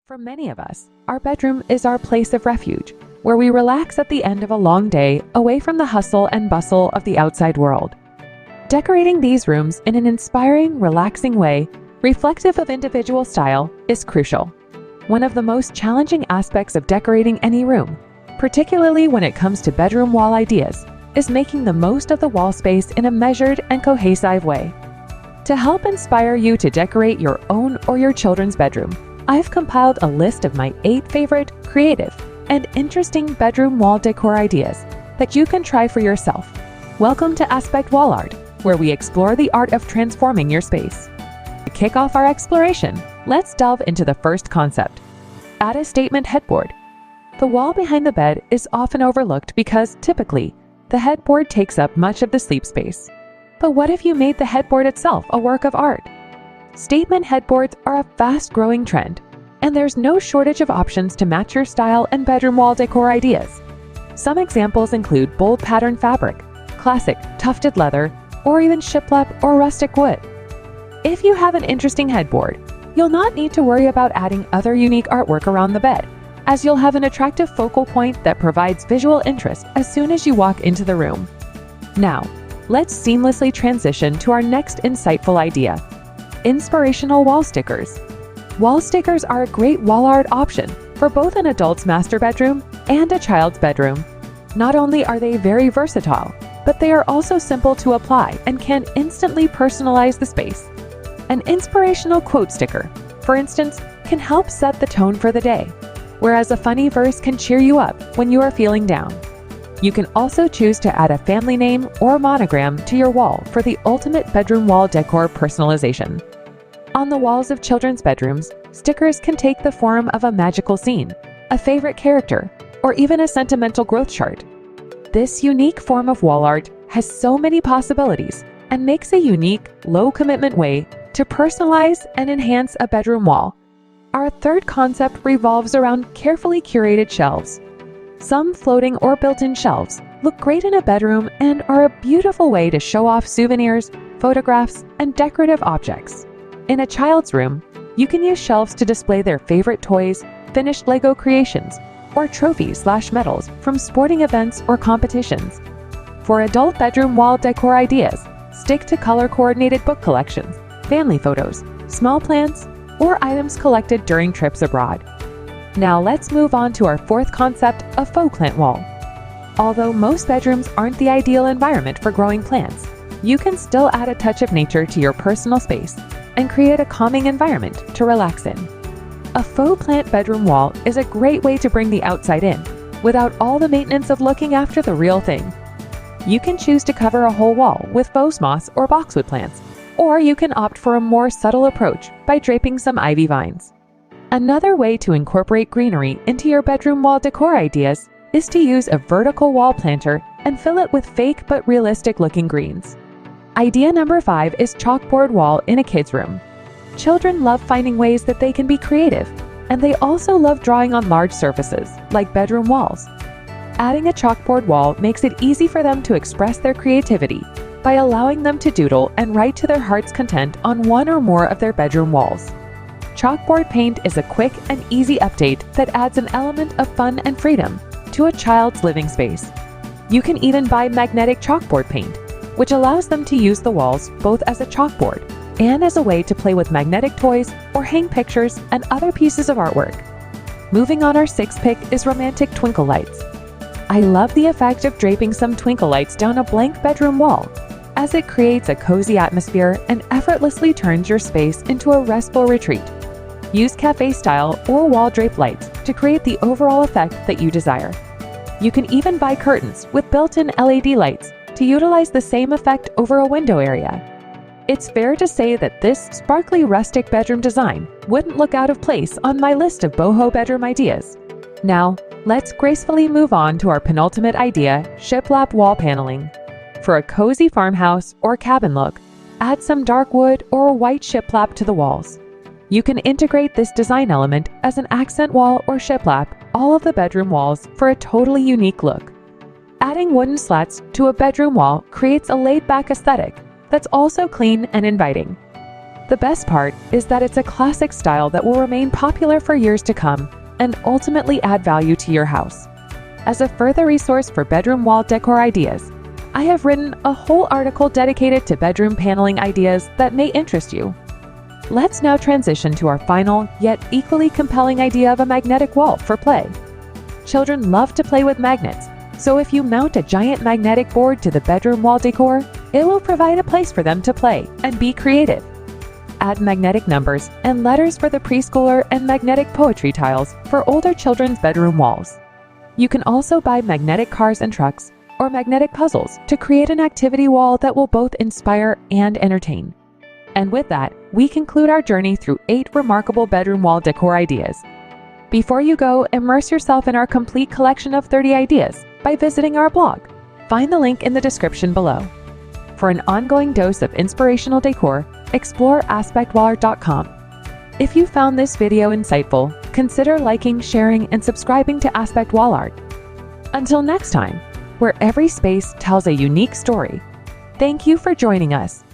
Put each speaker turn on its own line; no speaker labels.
For many of us, our bedroom is our place of refuge, where we relax at the end of a long day away from the hustle and bustle of the outside world. Decorating these rooms in an inspiring, relaxing way, reflective of individual style, is crucial. One of the most challenging aspects of decorating any room, particularly when it comes to bedroom wall ideas, is making the most of the wall space in a measured and cohesive way. To help inspire you to decorate your own or your children's bedroom, I've compiled a list of my 8 favorite, creative, and interesting bedroom wall decor ideas that you can try for yourself. Welcome to Aspect Wall Art, where we explore the art of transforming your space. To kick off our exploration, let's delve into the first concept. Add a statement headboard. The wall behind the bed is often overlooked because, typically, the headboard takes up much of the sleep space. But what if you made the headboard itself a work of art? Statement headboards are a fast-growing trend, and there's no shortage of options to match your style and bedroom wall decor ideas. Some examples include bold pattern fabric, classic tufted leather, or even shiplap or rustic wood. If you have an interesting headboard, you'll not need to worry about adding other unique artwork around the bed, as you'll have an attractive focal point that provides visual interest as soon as you walk into the room. Now, let's seamlessly transition to our next insightful idea. Inspirational wall stickers. Wall stickers are a great wall art option for both an adult's master bedroom and a child's bedroom. Not only are they very versatile, but they are also simple to apply and can instantly personalize the space. An inspirational quote sticker, for instance, can help set the tone for the day, whereas a funny verse can cheer you up when you are feeling down. You can also choose to add a family name or monogram to your wall for the ultimate bedroom wall decor personalization. On the walls of children's bedrooms, stickers can take the form of a magical scene, a favorite character, or even a sentimental growth chart. This unique form of wall art has so many possibilities and makes a unique, low-commitment way to personalize and enhance a bedroom wall. Our third concept revolves around carefully curated shelves. Some floating or built-in shelves look great in a bedroom and are a beautiful way to show off souvenirs, photographs, and decorative objects. In a child's room, you can use shelves to display their favorite toys, finished Lego creations, or trophies/medals from sporting events or competitions. For adult bedroom wall decor ideas, stick to color-coordinated book collections, family photos, small plants, or items collected during trips abroad. Now let's move on to our fourth concept of faux plant wall. Although most bedrooms aren't the ideal environment for growing plants, you can still add a touch of nature to your personal space and create a calming environment to relax in. A faux plant bedroom wall is a great way to bring the outside in, without all the maintenance of looking after the real thing. You can choose to cover a whole wall with faux moss or boxwood plants, or you can opt for a more subtle approach by draping some ivy vines. Another way to incorporate greenery into your bedroom wall decor ideas is to use a vertical wall planter and fill it with fake but realistic-looking greens. Idea number 5 is chalkboard wall in a kid's room. Children love finding ways that they can be creative, and they also love drawing on large surfaces, like bedroom walls. Adding a chalkboard wall makes it easy for them to express their creativity by allowing them to doodle and write to their heart's content on one or more of their bedroom walls. Chalkboard paint is a quick and easy update that adds an element of fun and freedom to a child's living space. You can even buy magnetic chalkboard paint, which allows them to use the walls both as a chalkboard and as a way to play with magnetic toys or hang pictures and other pieces of artwork. Moving on, our 6th pick is romantic twinkle lights. I love the effect of draping some twinkle lights down a blank bedroom wall, as it creates a cozy atmosphere and effortlessly turns your space into a restful retreat. Use cafe-style or wall-draped lights to create the overall effect that you desire. You can even buy curtains with built-in LED lights to utilize the same effect over a window area. It's fair to say that this sparkly rustic bedroom design wouldn't look out of place on my list of boho bedroom ideas. Now, let's gracefully move on to our penultimate idea, shiplap wall paneling. For a cozy farmhouse or cabin look, add some dark wood or white shiplap to the walls. You can integrate this design element as an accent wall or shiplap all of the bedroom walls for a totally unique look. Adding wooden slats to a bedroom wall creates a laid-back aesthetic that's also clean and inviting. The best part is that it's a classic style that will remain popular for years to come and ultimately add value to your house. As a further resource for bedroom wall decor ideas, I have written a whole article dedicated to bedroom paneling ideas that may interest you. Let's now transition to our final, yet equally compelling idea of a magnetic wall for play. Children love to play with magnets, so if you mount a giant magnetic board to the bedroom wall decor, it will provide a place for them to play and be creative. Add magnetic numbers and letters for the preschooler and magnetic poetry tiles for older children's bedroom walls. You can also buy magnetic cars and trucks or magnetic puzzles to create an activity wall that will both inspire and entertain. And with that, we conclude our journey through 8 remarkable bedroom wall decor ideas. Before you go, immerse yourself in our complete collection of 30 ideas by visiting our blog. Find the link in the description below. For an ongoing dose of inspirational decor, explore aspectwallart.com. If you found this video insightful, consider liking, sharing, and subscribing to Aspect Wall Art. Until next time, where every space tells a unique story, thank you for joining us.